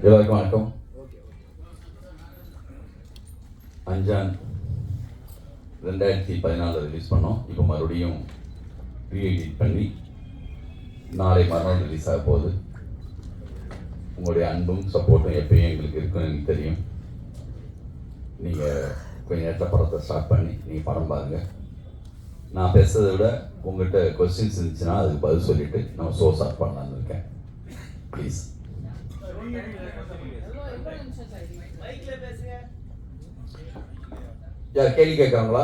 எல்லாருக்கும் வணக்கம். அஞ்சான் 2014 ரிலீஸ் பண்ணோம். இப்போ மறுபடியும் ரீஎடிட் பண்ணி நாளை மறுநாள் ரிலீஸ் ஆக போகுது. உங்களுடைய அன்பும் சப்போர்ட்டும் எப்பயும் எங்களுக்கு இருக்குன்னு எனக்கு தெரியும். நீங்கள் கொஞ்ச நேரத்தில் படத்தை ஸ்டார்ட் பண்ணி நீங்கள் படம் பாருங்கள். நான் பேசுறதை விட உங்கள்கிட்ட கொஸ்டின்ஸ் இருந்துச்சுன்னா அதுக்கு பதில் சொல்லிவிட்டு நம்ம ஷோ ஸ்டார்ட் பண்ணலான்னு இருக்கேன். ப்ளீஸ். யார் கேள்வி கேட்குறாங்களா?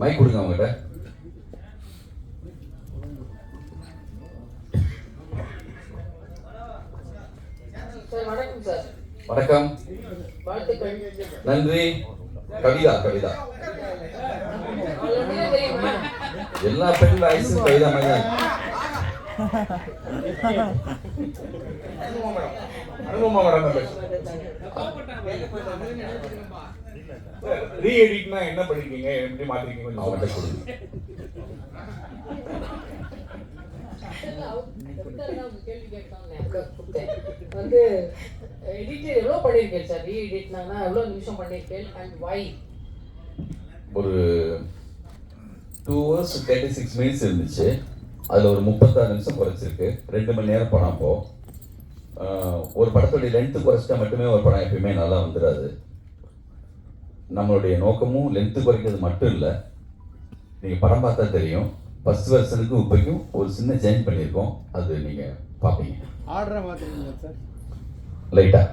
மைக் கொடுங்க அவங்ககிட்ட. வணக்கம். நன்றி. கவிதா கவிதா எல்லா பெண்கள் ஐஸும் கவிதா மாதிரி ரீஎடிட்னா என்ன பண்ணிருக்கீங்க, எப்படி மாத்திருக்கீங்க அவங்கள்ட்ட கொடுங்க. வந்து எடிட்டர் எவ்வளோ பண்ணியிருக்கேன் சார்? ரீஎடிட்னா எவ்வளோ நிமிஷம் பண்ணியிருக்கேன் அண்ட் வை? ஒரு 2 hours 36 minutes இருந்துச்சு. அதில் ஒரு 36 நிமிஷம் குறைச்சிருக்கு. 2 மணி நேரம் படம். அப்போ ஒரு படத்துடைய லென்த்து குறைச்சிட்டா மட்டுமே ஒரு படம் எப்பயுமே நல்லா வந்துடாது. நம்மளுடைய நோக்கமும் லென்த்து குறைக்கிறது மட்டும் இல்லை. நீங்கள் படம் பார்த்தா தெரியும், ஃபர்ஸ்ட் வெர்ஷனுக்கு இப்போக்கும் ஒரு சின்ன சேஞ்ச் பண்ணியிருக்கோம். அது நீங்கள் பார்ப்பீங்க. ஆர்டரை மாற்றிருக்கீங்க சார் லைட்டாக.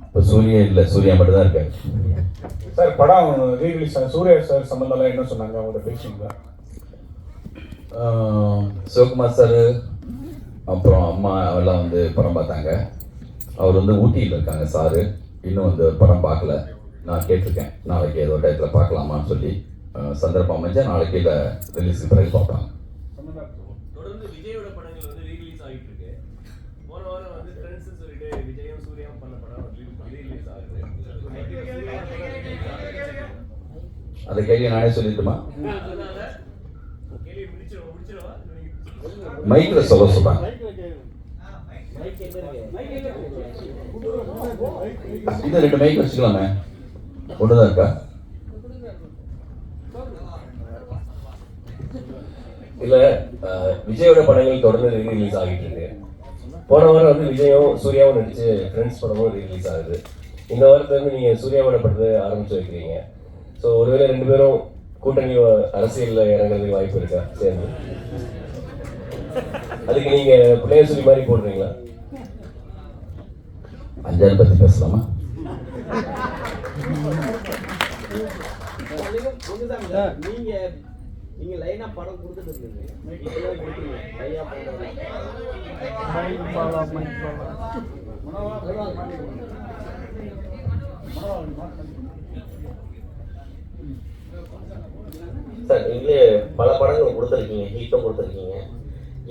இப்போ சூர்யா இல்லை, சூர்யா மட்டும் தான் இருக்காரு சார். படம் ரீரிலீஸ் சூர்யா சார் சம்பந்தம்லாம் என்ன சொன்னாங்க அவங்கள்ட்ட பேசுங்களா? சிவகுமார் சார் அப்புறம் அம்மா எல்லாம் வந்து படம் பார்த்தாங்க. அவர் வந்து ஊட்டியில் இருக்காங்க சாரு. இன்னும் வந்து படம் பார்க்கல. நான் கேட்டிருக்கேன் நாளைக்கு ஏதோ டயத்தில் பார்க்கலாமான்னு சொல்லி. சந்தர்ப்பம் அமைஞ்சா நாளைக்கு இல்லை ரிலீஸுக்கு பிறகு பார்ப்பாங்க. தொடர்ந்து விஜயோட படங்கள் வந்து ரீரிலீஸ் ஆகிட்டு இருக்கு. போன வாரம் வந்து ஃப்ரெண்ட்ஸ் சொல்லிட்டு விஜயும் சூர்யாவும் பண்ண படம் ரீரிலீஸ் ஆகுது. அந்த கேள்வியை நானே சொல்லிட்டுமா? கேள்வி முடிச்சிருவா மைக்கில் சொல்ல சொல்றாங்க. இது 2 மைக் வச்சுக்கலாமே. ஒன்றுதான் இருக்கா? இல்ல, விஜயோட படங்கள் தொடர்ந்து ரீரிலீஸ் ஆகிட்டு இருக்கு. போன வாரம் வந்து விஜயும் சூர்யாவும் நடிச்சு ஃப்ரெண்ட்ஸ் படமும் ரீரிலீஸ் ஆகுது. இந்த வாரத்துல இருந்து நீங்க சூர்யாவோட படத்தை ஆரம்பிச்சு வைக்கிறீங்க. ஸோ ஒருவேளை 2 பேரும் கூட்டணி அரசியல்ல இறங்குறதுக்கு வாய்ப்பு இருக்கா சேர்ந்து? அதுக்கு நீங்க பிள்ளைய சொல்லி மாதிரி போடுறீங்களா? அஞ்சான் பத்தி பேசலாமா? நீங்க லைனா படம் கொடுத்துட்டு இருக்கீங்க. சார், நீங்களே பல படங்கள் கொடுத்துருக்கீங்க, ஹீட்டும் கொடுத்துருக்கீங்க.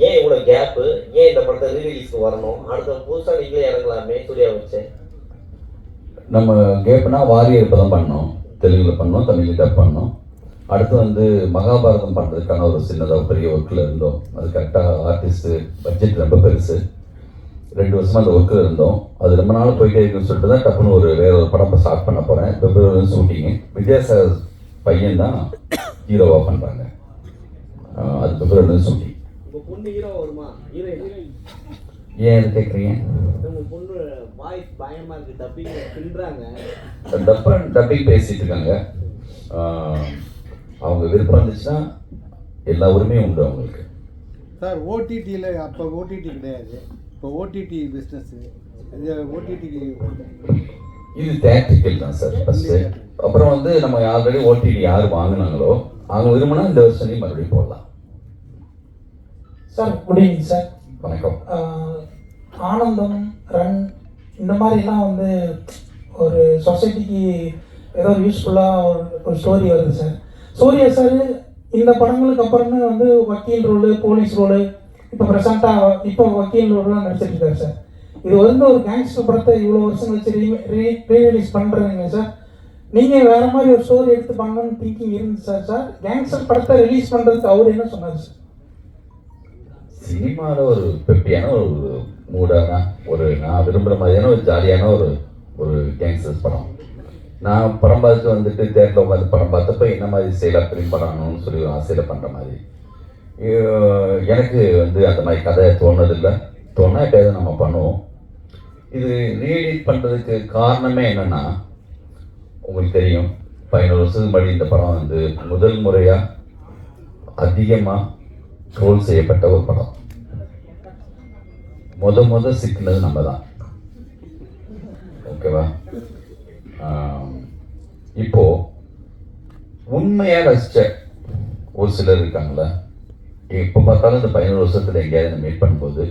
ஏன் இவ்வளவு கேப்பு? ஏன் இந்த படத்தை ரீரிலீஸ்க்கு வரணும்? அடுத்த புதுசா நீங்களே இறங்கலாமே சூர்யா வச்சு. நம்ம கேப்னா வாரியர் இப்போ தான் பண்ணோம். தெலுங்கில் பண்ணோம், தமிழில் டப் பண்ணோம். அடுத்து வந்து மகாபாரதம் பண்ணுறதுக்கான ஒரு சின்னதாக பெரிய ஒர்க்கில் இருந்தோம். அது கரெக்டாக ஆர்டிஸ்ட்டு பட்ஜெட் ரொம்ப பெருசு. 2 வருஷமாக அந்த ஒர்க்கில் இருந்தோம். அது ரொம்ப நாள் போயிட்டே இருக்குன்னு சொல்லிட்டு தான் டப்புன்னு வேற ஒரு படம் ஸ்டார்ட் பண்ண போகிறேன். பிப்ரவரி ஷூட்டிங்கு. வித்யாசாகர் பையன் தான் ஹீரோவாக பண்ணுறாங்க. அது பிப்ரவரி ஷூட்டிங். பொண்ணு ஹீரோ வருமா? ஹீரோயின் ஏன் கேட்குறீங்க? உங்க பொண்ணு வாய்ஸ் பயமா இருக்கு, டப்பிங் பின்றாங்க. டப்பிங் பேசிட்டு இருக்காங்க. அவங்க விருப்பம் இருந்துச்சுன்னா எல்லா உரிமையும் உண்டு அவங்களுக்கு. சார், ஓடிடியில் அப்போ ஓடிடி கிடையாது, இப்போ ஓடிடி பிஸ்னஸ். இது ஓடிடிக்கு இது தேட்ரிக்கல் தான் சார் ஃபஸ்ட்டு. அப்புறம் வந்து நம்ம ஆல்ரெடி ஓடிடி யார் வாங்கினாங்களோ அவங்க விரும்பினா இந்த வருஷனையும் மறுபடியும் போடலாம். Sir, good evening sir. வணக்கம். ஆனந்தம், ரன் இந்த மாதிரிலாம் வந்து ஒரு சொசைட்டிக்கு ஏதோ யூஸ்ஃபுல்லாக ஒரு ஸ்டோரி வருது சார். சூர்யா சார் இந்த படங்களுக்கு அப்புறமே வந்து வக்கீல் ரோலு, போலீஸ் ரோலு, இப்போ ப்ரெசண்ட்டாக இப்போ வக்கீல் ரோல்லாம் நடிச்சிட்டு இருக்காரு சார். இது வந்து ஒரு கேங்ஸ்டர் படத்தை இவ்வளோ வருஷம் வச்சு ரீரிலீஸ் பண்ணுறீங்க சார். நீங்கள் வேறு மாதிரி ஒரு ஸ்டோரி எடுத்து பண்ணணும்னு திங்கிங் இருந்துச்சு சார். கேங்ஸ்டர் படத்தை ரிலீஸ் பண்ணுறதுக்கு அவர் என்ன சொன்னார் சார்? சினிமாவில் ஒரு பெப்பியான ஒரு மூடான ஒரு நான் விரும்புகிற மாதிரியான ஒரு ஜாலியான ஒரு கேங்ஸ்டர்ஸ் படம். நான் படம் பார்த்துட்டு வந்துட்டு தேட்டரில் உட்காந்து படம் பார்த்தப்ப என்ன மாதிரி ஸ்டைலாக ஃபிலிம் பண்ணணும்னு சொல்லி ஒரு ஆசையில் பண்ணுற மாதிரி எனக்கு வந்து அந்த மாதிரி கதை தோணுதில்லை. தோணா எப்போயாவது நம்ம பண்ணுவோம். இது ரீஎடிட் பண்ணுறதுக்கு காரணமே என்னென்னா, உங்களுக்கு தெரியும் 15 வருஷத்துக்கு முன்னாடி இந்த படம் வந்து முதல் முறையாக அதிகமாக ட்ரோல் செய்யப்பட்ட ஒரு படம். முத சிக்கினது நம்ம தான். ஓகேவா? இப்போ உண்மையாக ரசித்த ஒரு சிலர் இருக்காங்களா, எப்போ பார்த்தாலும் இந்த 15 வருஷத்தில் எங்கேயாவது மீட் பண்ணும்போது,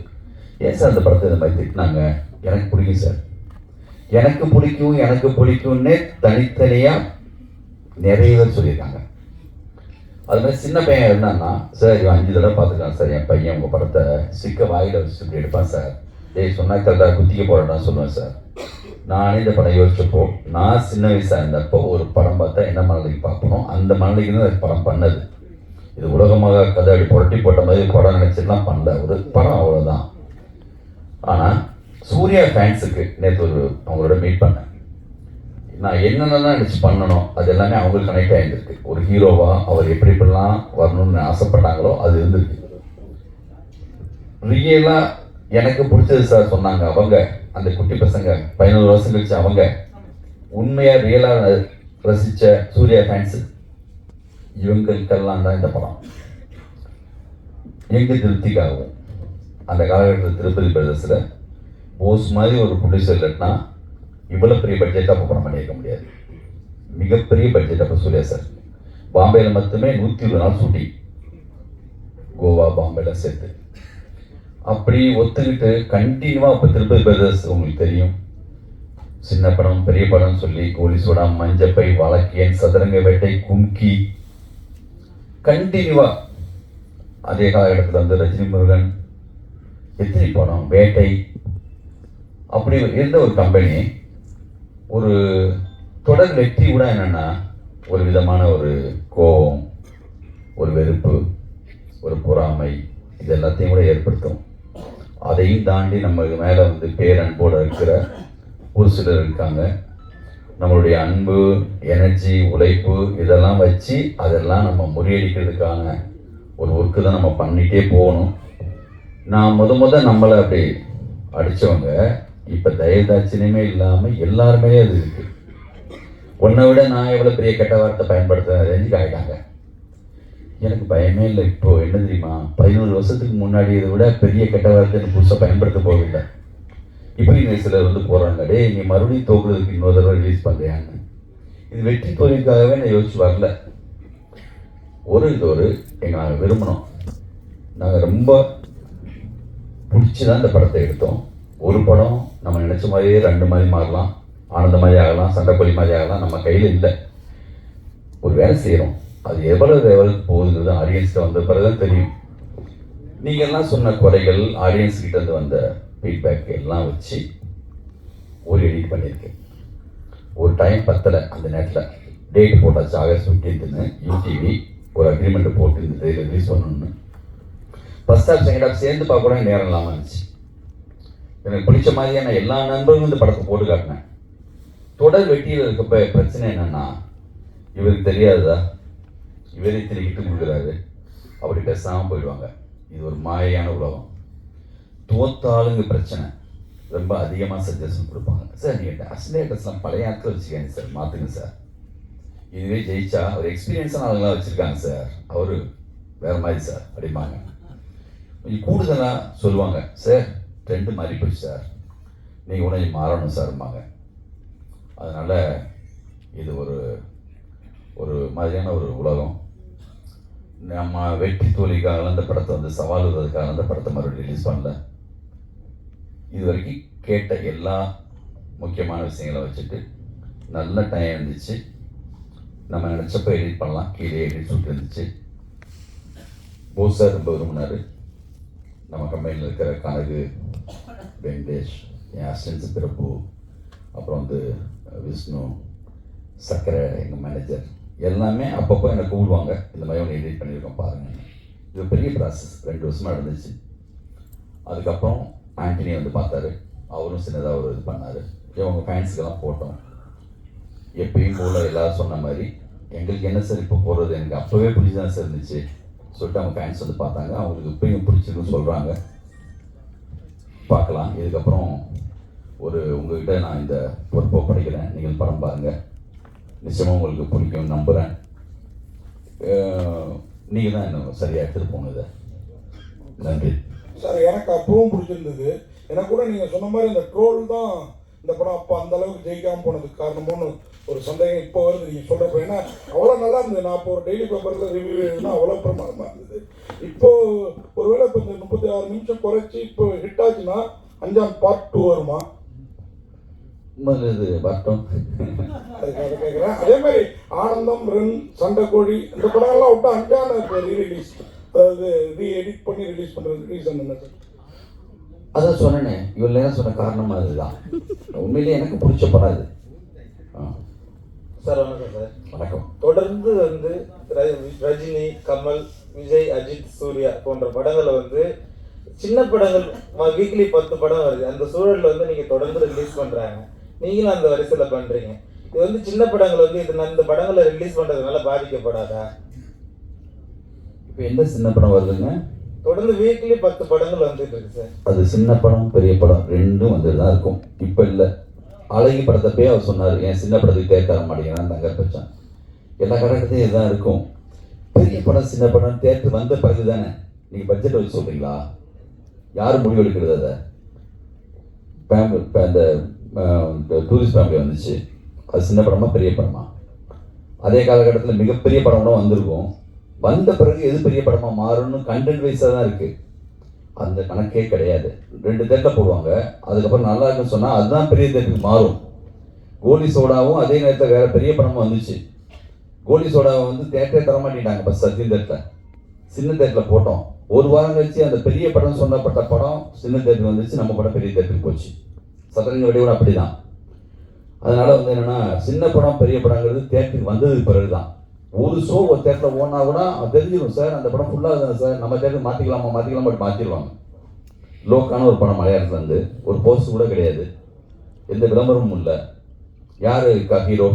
ஏன் சார் அந்த படத்தை இந்த மாதிரி திட்டினாங்க, எனக்கு பிடிக்கும் சார், எனக்கு பிடிக்கும்னு தனித்தனியாக நிறைய பேர் சொல்லியிருக்காங்க. அது மாதிரி சின்ன பையன் இருந்தான்னா, சார் இவன் 5 தடவை பார்த்துக்கலாம் சார், என் பையன் உங்கள் படத்தை சிக்க வாயில் வச்சு இப்படி எடுப்பான் சார், சொன்னா கரெக்டாக குத்திக்க போகிறேன்னா சொல்லுவேன் சார். நானே இந்த படம் யோசிச்சப்போ, நான் சின்ன வயசாக இருந்தப்போ ஒரு படம் பார்த்தா என்ன மனநிலைக்கு பார்க்கணும், அந்த மனநிலைக்கு தான் படம் பண்ணது. இது உலகமாக கதை அப்படி புரட்டி போட்ட மாதிரி படம் நினச்சிட்டுலாம் பண்ணல, ஒரு படம் அவ்வளோதான். ஆனால் சூர்யா ஃபேன்ஸுக்கு நேற்று அவங்களோட மீட் பண்ணேன். நான் என்னென்னலாம் நினச்சி பண்ணணும் அது எல்லாமே அவங்களுக்கு கனெக்ட் ஆகிருக்கு. ஒரு ஹீரோவாக அவர் எப்படி எப்படிலாம் வரணும்னு ஆசைப்பட்டாங்களோ அது இருந்திருக்கு. ரியலாக எனக்கு பிடிச்சது சார் சொன்னாங்க அவங்க, அந்த குட்டி பசங்க 15 வருஷம் கழிச்சு அவங்க உண்மையாக ரியலாக ரசித்த சூர்யா ஃபேன்ஸு இவங்களுக்கெல்லாம் தான் இந்த படம். எங்கள் திருப்திக்காகவும் அந்த காலகட்டத்தில் திருப்பதி பிரதேசத்தில் போஸ் மாதிரி ஒரு ப்ரொடியூசர் இல்லைன்னா இவ்வளோ பெரிய பட்ஜெட்டாக அப்போ படம் பண்ணியிருக்க முடியாது. மிகப்பெரிய பட்ஜெட் அப்போ சூர்யா சார். பாம்பேயில் மட்டுமே 120 நாள் ஷூட்டிங், கோவா பாம்பேயில் சேர்த்து. அப்படி ஒத்துக்கிட்டு கண்டினியூவாக அப்போ திருப்பதி பிரதர்ஸ் உங்களுக்கு தெரியும், சின்ன படம் பெரிய படம் சொல்லி கோலி சோடா, மஞ்சப்பை, வழக்கியன், சதுரங்க வேட்டை, கும்கி, கண்டினியூவாக. அதே காலகட்டத்தில் வந்து ரஜினி முருகன், எத்தனை படம், வேட்டை, அப்படி இருந்த ஒரு கம்பெனி ஒரு தொடர் வெற்றி கூட என்னென்னா ஒரு விதமான ஒரு கோபம், ஒரு வெறுப்பு, ஒரு பொறாமை, இது எல்லாத்தையும் கூட ஏற்படுத்தும். அதையும் தாண்டி நம்ம மேலே வந்து பேரன்போடு இருக்கிற ஒரு சிலர் இருக்காங்க. நம்மளுடைய அன்பு, எனர்ஜி, உழைப்பு இதெல்லாம் வச்சு அதெல்லாம் நம்ம முறியடிக்கிறதுக்கான ஒரு ஒர்க்கு தான் நம்ம பண்ணிகிட்டே போகணும். நான் முத நம்மளை அப்படி அடித்தவங்க இப்போ தயவுதாட்சியமே இல்லாமல் எல்லாருமே அது இருக்குது. உன்னை விட நான் எவ்வளோ பெரிய கெட்ட வார்த்தை பயன்படுத்த ரேஞ்சுக்கு ஆகிட்டாங்க. எனக்கு பயமே இல்லை. இப்போது என்ன தெரியுமா, 11 வருஷத்துக்கு முன்னாடி இதை விட பெரிய கெட்ட வார்த்தை எனக்கு புதுசாக பயன்படுத்த போகவில்லை. இப்படி சிலர் வந்து போகிறாங்க, டே நீ மறுபடியும் தோக்குறதுக்கு இன்னொரு தடவை ரிலீஸ் பண்ணுறியான்னு. இது வெற்றி தோல்விக்காகவே நான் யோசிச்சு வரல. இது எங்கள் நாங்கள் விரும்பினோம். நாங்கள் ரொம்ப பிடிச்சி தான் இந்த படத்தை எடுத்தோம். ஒரு படம் நம்ம நினச்ச மாதிரியே 2 மாதிரி மாறலாம், ஆனந்த மாதிரி ஆகலாம், சண்டைக்கொல்லி மாதிரி ஆகலாம், நம்ம கையில் இல்லை. ஒரு வேலை செய்கிறோம், அது எவ்வளவுக்கு போகுதுங்கிறது ஆடியன்ஸ்கிட்ட வந்த பிறகுதான் தெரியும். நீங்கள்லாம் சொன்ன குறைகள், ஆடியன்ஸ் கிட்டேருந்து வந்த ஃபீட்பேக் எல்லாம் வச்சு ஒரு எடிட் பண்ணியிருக்கேன். ஒரு டைம் பத்தலை, அந்த நேரத்தில் டேட் போட்டாச்சு, ஆகஸ்ட் 15 யூடிவி ஒரு அக்ரிமெண்ட் போட்டு இந்த ட்ரெயிலர் ரிலீஸ் பண்ணணும்னு. ஃபர்ஸ்ட் ஹாஃப் செகண்ட் ஹாஃப் சேர்ந்து பார்க்க கூட நேரம் இல்லாமல் இருந்துச்சு. எனக்கு பிடிச்ச மாதிரியான எல்லா நண்பர்களும் இந்த படத்தை போட்டு காட்டினேன். தொடர் வெட்டியில் இருக்கப்ப பிரச்சனை என்னன்னா, இவருக்கு தெரியாததா, இவரே திருக்கிட்டு கொடுக்குறாரு, அப்படி பேசாமல் போயிடுவாங்க. இது ஒரு மாயான உலகம். தோத்தாளுங்க பிரச்சனை ரொம்ப அதிகமாக சஜஷன் கொடுப்பாங்க. சார் நீங்கள் அசிலேட்டர்ஸ்லாம் பழைய ஆட்கள் வச்சுக்கோங்க சார், மாற்றுங்க சார். இதுவே ஜெயிச்சா ஒரு எக்ஸ்பீரியன்ஸான ஆளுங்களாம் வச்சுருக்காங்க சார், அவர் வேறு மாதிரி சார் அப்படிம்பாங்க. கொஞ்சம் கூடுதலாக சொல்லுவாங்க, சார் ட்ரெண்டு மாறி போச்சு சார், நீங்கள் உடனே மாறணும் சார்பாங்க. அதனால் இது ஒரு மாதிரியான ஒரு உலகம். நம்ம வெற்றி தோல்விக்காக அந்த படத்தை வந்து சவால் விடுறதுக்காக அந்த படத்தை மறுபடியும் ரிலீஸ் பண்ணல. இது வரைக்கும் கேட்ட எல்லா முக்கியமான விஷயங்களை வச்சுட்டு நல்ல டைம் இருந்துச்சு. நம்ம நினச்சப்போ எடிட் பண்ணலாம், கீழே எடிட் சுட்டு இருந்துச்சு. போஸ் சார் ரொம்ப விரும்பினார். நம்ம கம்பெனியில் இருக்கிற கனகு, வெங்கடேஷ், என் அசிஸ்டன்ஸ் பிரபு, அப்புறம் வந்து விஷ்ணு, சக்கரை எங்கள் மேனேஜர் எல்லாமே அப்பப்போ என்னை கூப்பிடுவாங்க, இந்த மாதிரி ஒன்று எடிட் பண்ணியிருக்கோம் பாருங்கள். இது பெரிய ப்ராசஸ், 2 வருஷமாக நடந்துச்சு. அதுக்கப்புறம் ஆண்டனி வந்து பார்த்தாரு, அவரும் சின்னதாக ஒரு இது பண்ணார். இவங்க ஃபேன்ஸுக்கெல்லாம் போட்டோம். எப்பயும் போல் எல்லோரும் சொன்ன மாதிரி எங்களுக்கு என்ன சார் இப்போ போடுறது, எனக்கு அப்போவே பிடிச்சதான் சார் இருந்துச்சு சொல்லிட்டு அவங்க ஃபேன்ஸ் வந்து பார்த்தாங்க. அவங்களுக்கு இப்பயும் பிடிச்சிருக்குன்னு சொல்கிறாங்க. பார்க்கலாம். இதுக்கப்புறம் உங்கள்கிட்ட நான் இந்த பொறுப்பை படிக்கிறேன். நீங்கள் படம் பாருங்கள், நிச்சயமாக உங்களுக்கு பிடிக்கும் நம்புகிறேன். நீங்கள் தான் இன்னும் சரியாக எடுத்துகிட்டு போனது. நன்றி சார். எனக்கு அப்பவும் பிடிச்சிருந்தது. எனக்கு கூட நீங்கள் சொன்ன மாதிரி இந்த ட்ரோல் தான் இந்த படம் அப்போ அந்த அளவுக்கு ஜெயிக்காமல் போனதுக்கு காரணம்னு ஒரு சந்தேகம் இப்போ வருது நீங்கள் சொல்கிறப்ப. ஏன்னா அவ்வளோ நல்லா இருந்தது. நான் இப்போ ஒரு டெய்லி பேப்பரில் ரிவ்யூ எழுதுனா அவ்வளோ பிரமாதமாக இருந்தது. இப்போது ஒருவேளை இப்போ இந்த 36 நிமிஷம் குறைச்சி இப்போ ஹிட் ஆச்சுன்னா அஞ்சான் பார்ட் 2 வருமா? இது வரட்டும். அதுக்காக கேட்குறேன். அதே மாதிரி ஆனந்தம், ரன், சண்டைக்கோழி இந்த படங்கள்லாம் விட்டு அஞ்சான இப்போ ரீரிலீஸ், அதாவது ரீஎடிட் பண்ணி ரிலீஸ் பண்ணுறது ரீசன் என்ன சார்? அதான் சொன்னேனே, இவ்வளோ நேரம் சொன்ன காரணமாக அதுதான். உண்மையிலேயே எனக்கு பிடிச்ச படம் அது. சார் வணக்கம் சார். வணக்கம். தொடர்ந்து வந்து ரஜினி, கமல், விஜய், அஜித், சூர்யா போன்ற படங்களை வந்து சின்ன படங்கள் வீக்லி 10 படம் வருது. அந்த சூழலில் வந்து நீங்கள் தொடர்ந்து ரிலீஸ் பண்ணுறாங்க, நீங்களும் அந்த வரிசையில் பண்ணுறீங்க. இது வந்து சின்ன படங்கள் வந்து இந்த படங்களை ரிலீஸ் பண்ணுறதுனால பாதிக்கப்படாதா? இப்போ எந்த சின்ன படம் வருதுங்க? தொடர்ந்து வீக்லி 10 படங்கள் வந்துட்டு இருக்கு சார். அது சின்ன படம் பெரிய படம் ரெண்டும் வந்துட்டு தான் இருக்கும். இப்போ இல்லை. அழகி படத்தப்பே அவர் சொன்னார், என் சின்ன படத்துக்கு தேர் தர மாட்டேங்கிறான் தங்கர் பச்சான். எல்லா கட்டத்தையும் இதுதான் இருக்கும். பெரிய படம் சின்ன படம் தேட்டர் வந்த பிறகு தானே. நீங்கள் பட்ஜெட் வச்சு சொல்கிறீங்களா? யார் முடிவு எடுக்கிறது? அதை ஃபேமிலி இப்போ அந்த டூரிஸ்ட் ஃபேமிலி வந்துச்சு, அது சின்ன படமா பெரிய படமா? அதே காலகட்டத்தில் மிகப்பெரிய படம் கூட வந்திருக்கும். வந்த பிறகு எது பெரிய படமாக மாறும்னு கண்டென்ட் வைஸாக தான் இருக்குது. அந்த கணக்கே கிடையாது. 2 தேட்டரில் போடுவாங்க, அதுக்கப்புறம் நல்லா இருக்குன்னு சொன்னால் அதுதான் பெரிய தேட்டருக்கு மாறும். கோலி சோடாவும் அதே நேரத்தில் வேறு பெரிய படமும் வந்துச்சு. கோலி சோடாவை வந்து தேட்டரே தர மாட்டேங்கிட்டாங்க. பஸ் சத்தியம் தேட்டரில் சின்ன தேட்டரில் போட்டோம். ஒரு வாரம் கழிச்சு அந்த பெரிய படம் சொன்னப்பட்ட படம் சின்ன தேட்டருக்கு வந்துச்சு, நம்ம படம் பெரிய தேட்டருக்கு போச்சு. சதுரங்க வெடியோட அப்படி தான். அதனால் வந்து என்னென்னா, சின்ன படம் பெரிய படங்கிறது தேட்டருக்கு வந்ததுக்கு பிறகு தான். ஒரு ஷோ ஒரு தேட்டரில் ஓடினா கூட தெரிஞ்சிடும் சார், அந்த படம் ஃபுல்லாக தானே சார், நம்ம தேட்டருக்கு மாற்றிக்கலாமா மாற்றிடுவாங்க. லோக்கான ஒரு படம் மலையாளத்தில் வந்து ஒரு போஸ்ட் கூட கிடையாது, எந்த விளம்பரமும் இல்லை, யார் இருக்கா ஹீரோ.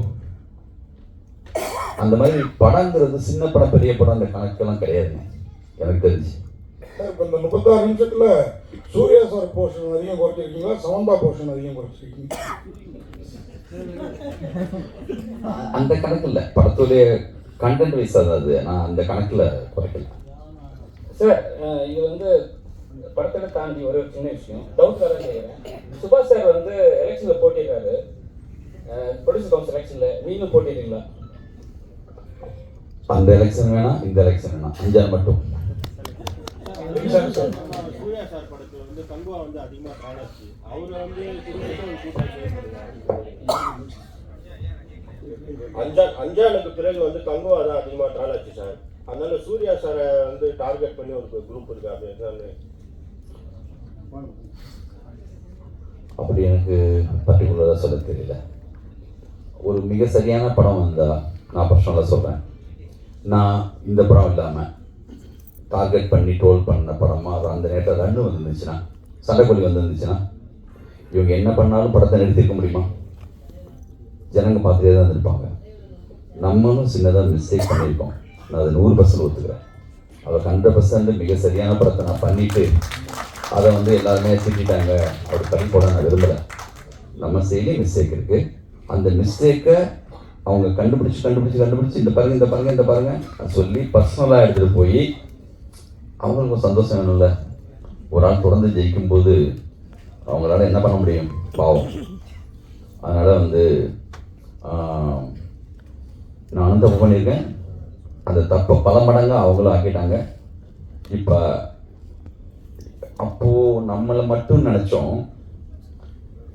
அந்த மாதிரி படங்கிறது சின்ன படம் பெரிய படம் அந்த கணக்கெல்லாம் கிடையாது எனக்கு தெரிஞ்சு. சார் இப்போ இந்த 36 நிமிஷத்தில் சூர்யா சார் போர்ஷன் அதிகம் குறைச்சிருக்கீங்களா, சமந்தா போர்ஷன் அதிகம் குறைச்சிருக்கீங்க? அந்த கணக்கு இல்லை, படத்துடைய கண்டென்ட் வைஸ் அதாவது நான் அந்த கணக்கில் குறைக்கல சார். இது வந்து படத்தை தாண்டி ஒரு சின்ன விஷயம் டவுட் வேறு கேட்குறேன். சுபாஷ் சார் வந்து எலெக்ஷனில் போட்டிடுறாரு, ப்ரொடியூசர் கவுன்சில் எலெக்ஷனில் நீங்களும் போட்டிடுறீங்களா? அந்த எலெக்ஷன் வேணாம், இந்த எலெக்ஷன் வேணாம், 5 மட்டும். சூர்யா சார் படத்தில் வந்து கங்குவா வந்து அதிகமாக ட்ராலாச்சு. அவரை வந்து அஞ்சானுக்கு பிறகு வந்து கங்குவா தான் அதிகமாக ட்ராலாச்சு சார். அதனால சூர்யா சாரை வந்து டார்கெட் பண்ணி ஒரு குரூப் இருக்கு. அது என்னன்னு அப்படி எனக்கு பர்டிகுலராக சொல்ல தெரியல. ஒரு மிக சரியான படம் வந்தால் நான் பர்சனலாக சொல்கிறேன். நான் இந்த படம் இல்லாமல் டார்கெட் பண்ணி ட்ரோல் பண்ண படமாக அந்த நேரத்தில் ரன்னு வந்துருந்துச்சுன்னா, சண்டைக்கோழி வந்துருந்துச்சுன்னா, இவங்க என்ன பண்ணாலும் படத்தை நிறுத்திருக்க முடியுமா? ஜனங்க பார்த்துட்டே தான் இருப்பாங்க. நம்மளும் சின்னதாக மிஸ்டேக் பண்ணியிருக்கோம், நான் அதை 100% ஒத்துக்கிறேன். அவருக்கு 100% மிக சரியான படத்தை நான் பண்ணிவிட்டு அதை வந்து எல்லாருமே திட்டாங்க, அவர் பண்ணி போட நான் விரும்பலை. நம்ம செயலே மிஸ்டேக் இருக்குது. அந்த மிஸ்டேக்கை அவங்க கண்டுபிடிச்சி இந்த பாருங்க சொல்லி பர்சனலாக எடுத்துகிட்டு போய் அவங்களுக்கு சந்தோஷம் வேணும்ல. ஒரு ஆள் தொடர்ந்து ஜெயிக்கும்போது அவங்களால என்ன பண்ண முடியும்? பாவம். அதனால் வந்து நானும் தப்பு பண்ணியிருக்கேன். அந்த தப்பை பல மடங்காக அவங்களும் ஆக்கிட்டாங்க. இப்போ அப்போது நம்மளை மட்டும் நினச்சோம்,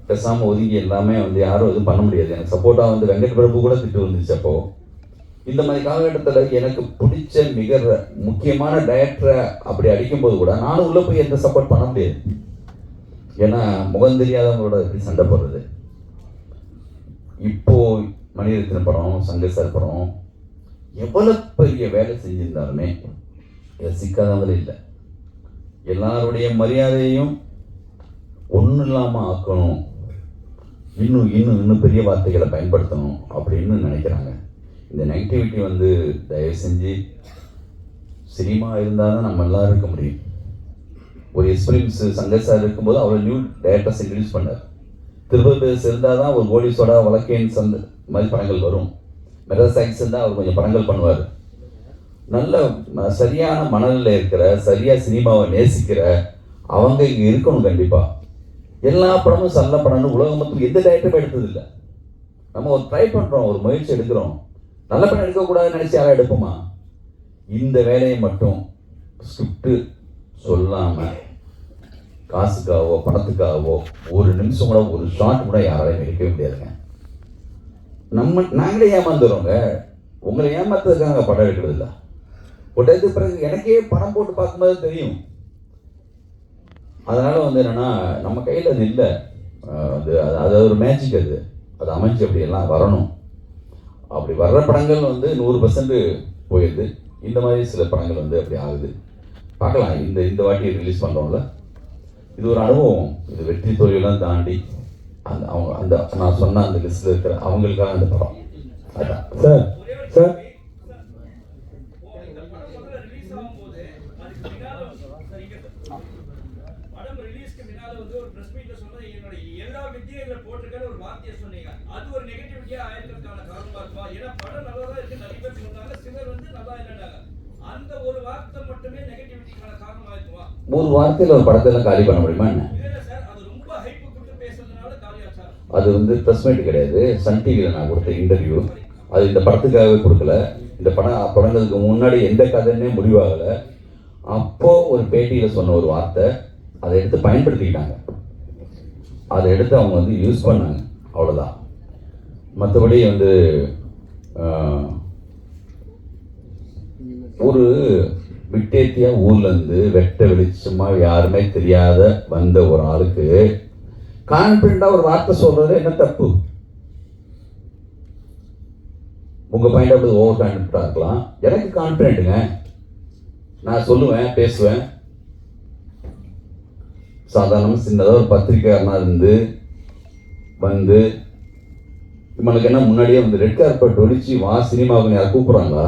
பேசாமல் ஒதுங்கி எல்லாமே வந்து யாரும் எதுவும் பண்ண முடியாது. எனக்கு சப்போர்ட்டாக வந்து வெங்கட் பிரபு கூட திட்டு வந்துச்சு. அப்போது இந்த மாதிரி காலகட்டத்தில் எனக்கு பிடிச்ச மிக முக்கியமான டைரக்டரை அப்படி அடிக்கும்போது கூட நானும் உள்ளே போய் எந்த சப்போர்ட் பண்ண முடியாது. ஏன்னா முகம் தெரியாதவங்களோட எப்படி சண்டை போடுறது. இப்போது மணிரத்ன படம், சங்கர் சார் படம் எவ்வளோ பெரிய வேலை செஞ்சிருந்தாலுமே சிக்காதவங்களே இல்லை. எல்லாருடைய மரியாதையும் ஒன்றும் இல்லாமல் ஆக்கணும், இன்னும் இன்னும் இன்னும் பெரிய வார்த்தைகளை பயன்படுத்தணும் அப்படின்னு நினைக்கிறாங்க. இந்த நெகட்டிவிட்டி வந்து தயவு செஞ்சு, சினிமா இருந்தால் தான் நம்ம எல்லோரும் இருக்க முடியும். ஒரு எக்ஸ்பீரியன்ஸ் சங்கர் சார் இருக்கும்போது அவர் நியூ டைரக்டர்ஸ் இன்ட்ரடியூஸ் பண்ணார். திருப்பதி இருந்தால் தான் ஒரு கோலிசோடா வழக்கேன் சந்த மாதிரி படங்கள் வரும். மெட்ராஸ் சயின்ஸ் இருந்தால் அவர் கொஞ்சம் படங்கள் பண்ணுவார். நல்ல சரியான மனநிலை இருக்கிற, சரியாக சினிமாவை நேசிக்கிற அவங்க இங்கே இருக்கணும் கண்டிப்பாக. எல்லா படமும் நல்ல படம்னு உலகம் மொத்தம் எந்த டைரக்டரும் எடுத்ததில்லை. நம்ம ஒரு ட்ரை பண்ணுறோம், ஒரு முயற்சி எடுக்கிறோம். நல்ல படம் எடுக்கக்கூடாதுன்னு நினச்சி யாரும் எடுப்போமா? இந்த வேலையை மட்டும் ஸ்கிரிப்டு சொல்லாமல் காசுக்காகவோ பணத்துக்காகவோ ஒரு நிமிஷம் கூட, ஒரு ஷாட் கூட யாராலையும் எடுக்கவே முடியாதுங்க. நாங்களே ஏமாந்துடுறோங்க. உங்களை ஏமாத்துறதுக்காக படம் எடுக்கிறது இல்லை. உடனே பிறகு எனக்கே படம் போட்டு பார்க்கும்போது தெரியும். அதனால் வந்து என்னென்னா, நம்ம கையில் அது இல்லை. அது ஒரு மேஜிக். அது அமைஞ்சு அப்படியெல்லாம் வரணும். அப்படி வர்ற படங்கள் வந்து 100% போயிடுது. இந்த மாதிரி சில படங்கள் வந்து அப்படி ஆகுது. பார்க்கலாம். இந்த வாட்டி ரிலீஸ் பண்ணுறோம்ல, இது ஒரு அனுபவம். இது வெற்றி தோல்வியெல்லாம் தாண்டி அந்த நான் சொன்ன அந்த லிஸ்ட்டில் இருக்கிற அவங்களுக்காக அந்த படம். அதான் சார் சார் ஒரு வார்த்தையில் ஒரு படத்தெல்லாம் காலி பண்ண முடியுமா என்ன? அது வந்து ப்ரெஸ் மீட் கிடையாது. சன் டிவியில் நான் கொடுத்த இன்டர்வியூ. அது இந்த படத்துக்காகவே கொடுக்கல. இந்த படம் தொடங்கிறதுக்கு முன்னாடி எந்த கதைன்னே முடிவாகலை. அப்போது ஒரு பேட்டியில் சொன்ன ஒரு வார்த்தை, அதை எடுத்து பயன்படுத்திக்கிட்டாங்க. அதை எடுத்து அவங்க வந்து யூஸ் பண்ணாங்க, அவ்வளோதான். மற்றபடி வந்து ஒரு விட்டேத்தியா ஊர்லேருந்து வெட்ட வெளிச்சமாக யாருமே தெரியாத வந்த ஒரு ஆளுக்கு கான்ஃபிடண்டாக ஒரு வார்த்தை சொல்றது என்ன தப்பு? உங்கள் பாயிண்ட் ஆஃப் ஓவர் கான்ஃபிடண்டாக இருக்கலாம். எனக்கு கான்ஃபிடென்ட்டுங்க. நான் சொல்லுவேன், பேசுவேன். சாதாரணமாக சின்னதாக ஒரு பத்திரிக்கையாளனாக இருந்து வந்து இவனுக்கு என்ன முன்னாடியே வந்து ரெட் கார்பெட் ஒழிச்சு வா சினிமாவுக்கு யாரை கூப்பிட்றாங்களா?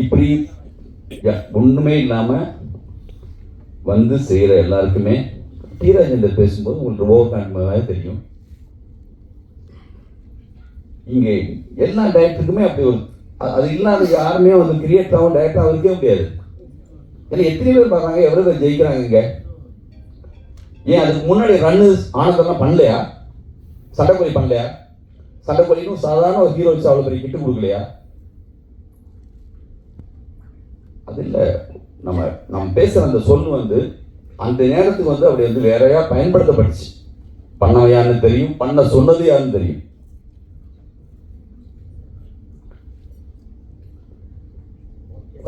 இப்படி ஒன்றுமே இல்லாமல் வந்து செய்கிற எல்லாருக்குமே டி ராஜேந்தர் பேசும்போது உங்களுக்கு ஓவர் கான்ஃபிடன்ஸாக தெரியும். இங்கே எல்லா டைரக்டருக்குமே அப்படி ஒரு அது இல்லாத யாருமே வந்து கிரியேட்டராகவும் டைரக்டராகவும் இருக்கவே முடியாது. ஏன்னா எத்தனை பேர் பார்க்குறாங்க, எவ்வளோ பேர் ஜெயிக்கிறாங்க இங்கே? ஏன் அதுக்கு முன்னாடி ரன்னு ஆனந்தெல்லாம் பண்ணலையா? சண்டைக்கோழி பண்ணலையா? சண்டைக்கோழிக்கும் சாதாரண ஒரு ஹீரோ வச்சு அவ்வளோ பெரிய கிட்டு கொடுக்கலையா? அது இல்லை. நம்ம பேசுகிற அந்த சொல் வந்து அந்த நேரத்துக்கு வந்து அப்படி வந்து வேறையா பயன்படுத்தப்பட்டுச்சு. பண்ணவன் யாருன்னு தெரியும், பண்ண சொன்னது யாருன்னு தெரியும்.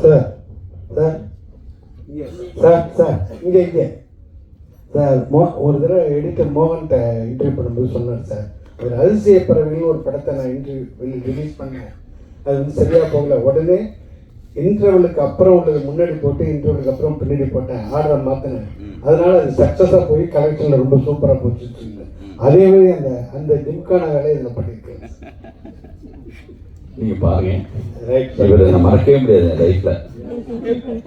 சார் சார் சார் சார் இங்கே இங்கே சார் ஒரு தடவை எடிட்டர் மோகன்கிட்ட இன்டர்வியூ பண்ணும்போது சொன்னார் சார், ஒரு அதிசய பறவைன்னு ஒரு படத்தை நான் ரிலீஸ் பண்ணேன். அது வந்து சரியாக போகல. உடனே இன்டர்வலுக்கு அப்புறம் உள்ளது முன்னாடி போட்டு இன்டர்வலுக்கு அப்புறம் பின்னாடி போட்டேன், ஆர்டரை மாற்றினேன். அதனால அது சக்ஸஸாக போய் கலெக்ஷனில் ரொம்ப சூப்பராக போச்சுட்டு இருந்தேன். அதே மாதிரி அந்த ஜிம்கான வேலையை இதில் பண்ணியிருக்கேன். நீங்கள் பாருங்க, இவரை நான் மறக்கவே முடியாது என் லைஃப்பில்.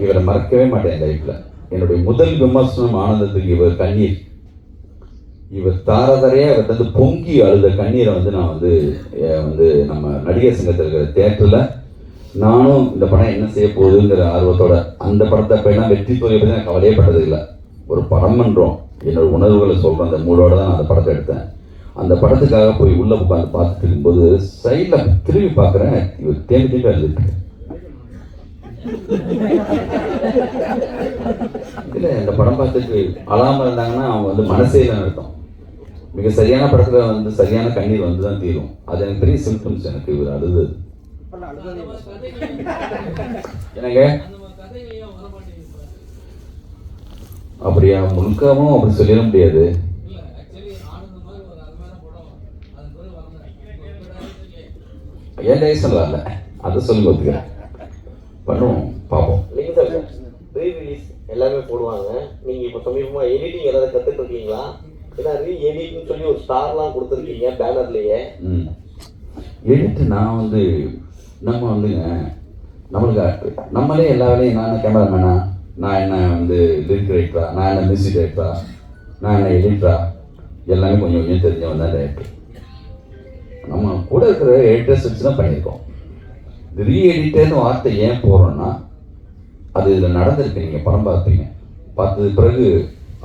இவரை மறக்கவே மாட்டேன் என் லைஃப்பில். என்னுடைய முதல் விமர்சனம் ஆனந்தத்துக்கு இவர் கண்ணீர். இவர் தாரதாரையாக இவர்கிட்ட வந்து பொங்கி அழுத கண்ணீரை வந்து நான் வந்து நம்ம நடிகர் சங்கத்தில் இருக்கிற தேட்டரில் நானும் இந்த படம் என்ன செய்ய போகுதுங்கிற ஆர்வத்தோட அந்த படத்தை போய்னா வெற்றி தோல்வியை பற்றி நான் கவலையே பட்டது இல்லை. ஒரு படம் பண்ணுறோம், என்னோட உணர்வுகளை சொல்கிறேன், அந்த மூடோட தான் நான் அந்த படத்தை எடுத்தேன். அந்த படத்துக்காக போய் உள்ளே உட்காந்து பார்த்துட்டு இருக்கும்போது சைடில் திரும்பி பார்க்குறேன், இவர் தேம்பி அழுதுட்டு. இல்லை, இந்த படம் பார்த்துட்டு அழாமல் இருந்தாங்கன்னா அவங்க வந்து மனசே இல்லைன்னு அர்த்தம். மிக சரியான படத்தில் வந்து சரியான கண்ணீர் வந்து தான் தீரும். அது எனக்கு பெரிய சிம்டம்ஸ். எனக்கு இவர் அழுது என்னங்க அப்படியா? முழுக்கவும் அப்படி சொல்லிட முடியாது. என் டைரக்ஷன் வரல, அதை சொல்லி ஒத்துக்கிறேன். பண்ணுவோம், பார்ப்போம். சமீபமாக எடிட்டிங் ஏதாவது கற்றுட்டு இருக்கீங்களா? ஏன்னா எடிட்னு சொல்லி ஒரு ஸ்டார்லாம் கொடுத்துருக்கீங்க பேனர்லேயே. எடிட்டு நான் வந்து நம்ம வந்துங்க நம்மளுக்கு நம்மளே எல்லா வேலையும் நான் என்ன கேமராமேனா, நான் என்ன வந்து லிரிக் ரைட்டரா, நான் என்ன மியூசிக் ரைட்டரா, நான் என்ன எடிட்டரா, எல்லாமே கொஞ்சம் கொஞ்சம் தெரிஞ்சவன் தான் டைரக்டர். நம்ம கூட இருக்கிற எடிட்டர்ஸ் வச்சு தான் பண்ணியிருக்கோம். இது ரீஎடிட்டர்னு வார்த்தை ஏன் போகிறோன்னா, அது இதில் நடந்திருக்கு. நீங்கள் படம் பார்ப்பீங்க, பார்த்தது பிறகு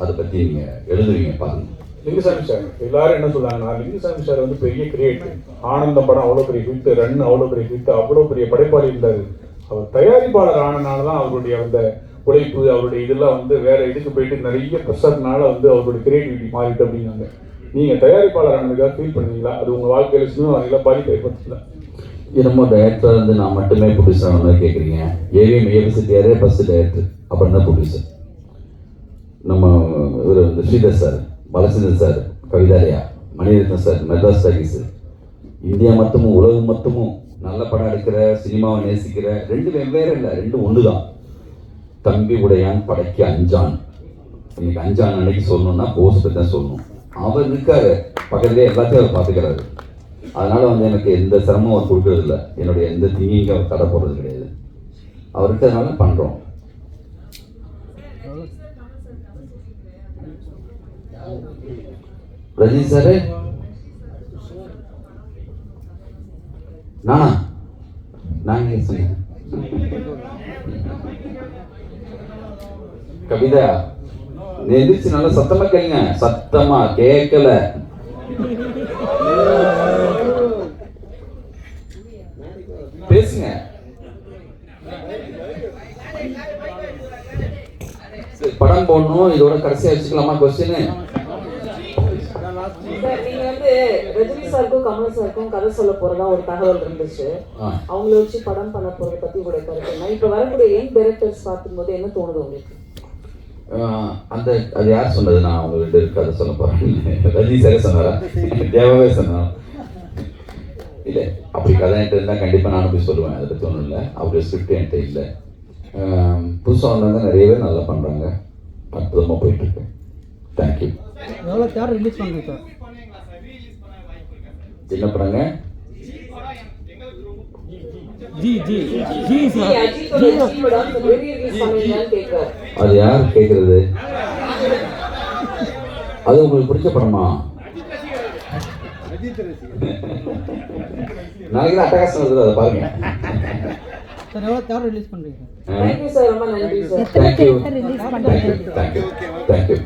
அதை பற்றி நீங்கள் எழுதுவீங்க பாருங்க. லிங்குசாமி சார் எல்லாரும் என்ன சொல்றாங்கன்னா, லிங்குசாமி சார் வந்து பெரிய கிரியேட்டர். ஆனந்தம் படம் அவ்வளோ பெரிய ஹிட், ரன் அவ்வளோ பெரிய ஹிட், அவ்வளோ பெரிய படைப்பாளி இருந்தார். அவர் தயாரிப்பாளர் ஆனனால தான் அவருடைய அந்த உழைப்பு, அவருடைய இதெல்லாம் வந்து வேற இதுக்கு போயிட்டு நிறைய ப்ரெஷர்னால வந்து அவருடைய கிரியேட்டிவிட்டி மாறிட்டு அப்படின்னாங்க. நீங்கள் தயாரிப்பாளர் ஆனதுக்காக ஃபீல் பண்ணுவீங்களா? அது உங்கள் வாழ்க்கையில் சினிமா வகையில் பாதிப்பு ஏற்படுத்தல? என்னமோ டைரக்டர் வந்து நான் மட்டுமே ப்ரொடியூசர் ஆன மாதிரி கேட்குறீங்க. ஏவிஎம் ஏபிசிடிஆரே ஃபஸ்ட்டு டைரக்டர், அப்புறம் தான் ப்ரொடியூசர். நம்ம இவர் வந்து Sridhar sir, Balachandran sir, Kavithalaya, Maniratnam sir, Madras Talkies, India மொத்தமும் உலகம் மொத்தமும் நல்ல படம் எடுக்கிற, சினிமாவை நேசிக்கிற, ரெண்டு வெவ்வேறு இல்லை, ரெண்டு ஒன்று தான். தம்பி உடையான் படைக்கு அஞ்சான். இன்னைக்கு அஞ்சான் அன்னைக்கு சொல்லணும்னா போஸ் பற்றி தான் சொல்லணும். அவர் இருக்காரு பக்கத்துலேயே, எல்லாத்தையும் அவர் பார்த்துக்கிறாரு. அதனால வந்து எனக்கு எந்த சிரமம் அவர் கொடுக்கறது இல்லை. என்னுடைய எந்த திங்கிங்க அவர் தடை போடுறது கிடையாது. அவர் இருக்கிறதுனால பண்ணுறோம். ரஜினி சார் நானா நான் சொன்னேன். கவிதா நீ எந்திரிச்சு நல்லா சத்தமா கேளுங்க. சத்தமா கேட்கல. பேசுங்க. படம் போடணும், இதோட கடைசியா வச்சுக்கலாமா கொஸ்டின்? சார் நீங்க வந்து ரஜினி சாருக்கும் கமல் சாருக்கும் கதை சொல்ல போறதா ஒரு தகவல் இருந்துச்சு. அவங்கள வச்சு படம் பண்ண போறதை பத்தி கூட கருத்து என்ன? இப்ப வரக்கூடிய யங் டைரக்டர்ஸ் பார்க்கும்போது என்ன தோணுது உங்களுக்கு? அந்த அது யார் சொன்னது? நான் அவங்கள்ட்ட கதை சொல்ல போறேன். ரஜினி சாரே சொன்னாரா, தேவாவே சொன்னாரா? இல்லை, அப்படி கதை என்கிட்ட இருந்தால் கண்டிப்பாக நானும் போய் சொல்லுவேன். அதை பற்றி ஒன்றும் இல்லை. அவருடைய ஸ்கிரிப்ட் என்கிட்ட இல்லை. புதுசாக வந்தவங்க நிறைய பேர் நல்லா பண்ணுறாங்க. அற்புதமாக போயிட்டுருக்கு. தேங்க்யூ. எவ்வளோ தேட்டர் ரிலீஸ் பண்ணுங்க சார்? என்ன படங்க? அது யார் கேட்கறது? அது உங்களுக்கு பிடிச்ச படமா? நாளைக்கு தான் அட்டகாசம் வருது, அதை பாருங்க. சார் எவ்வளோ தேட்டர் ரிலீஸ் பண்ணுறீங்க? தேங்க்யூ சார், ரொம்ப நன்றி சார். தேங்க்யூ.